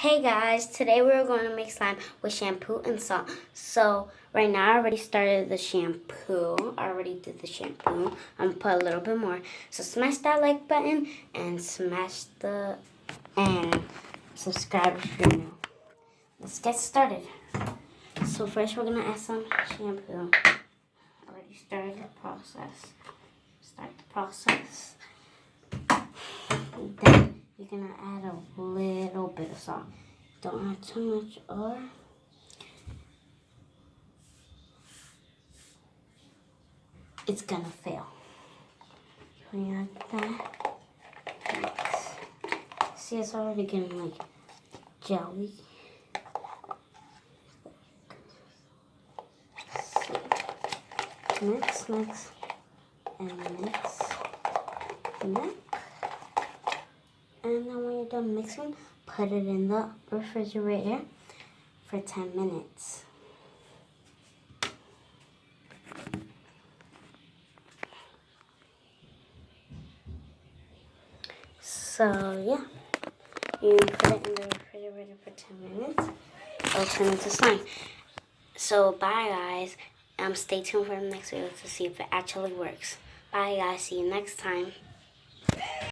Hey guys, today we're going to make slime with shampoo and salt. So right now I already started the shampoo. I already did the shampoo. I'm going to put a little bit more. So smash that like button and smash and subscribe if you're new. Let's get started. So first we're going to add some shampoo. I already started the process. Start the process. Then you're going to add a little bit of salt. Don't add too much or it's going to fail. When you add that, mix. See, it's already getting like jelly. See. Mix, and mix. And then when you're done mixing, put it in the refrigerator for 10 minutes. So yeah, you put it in the refrigerator for 10 minutes. It'll turn into slime. So bye guys. Stay tuned for the next video to see if it actually works. Bye guys. See you next time.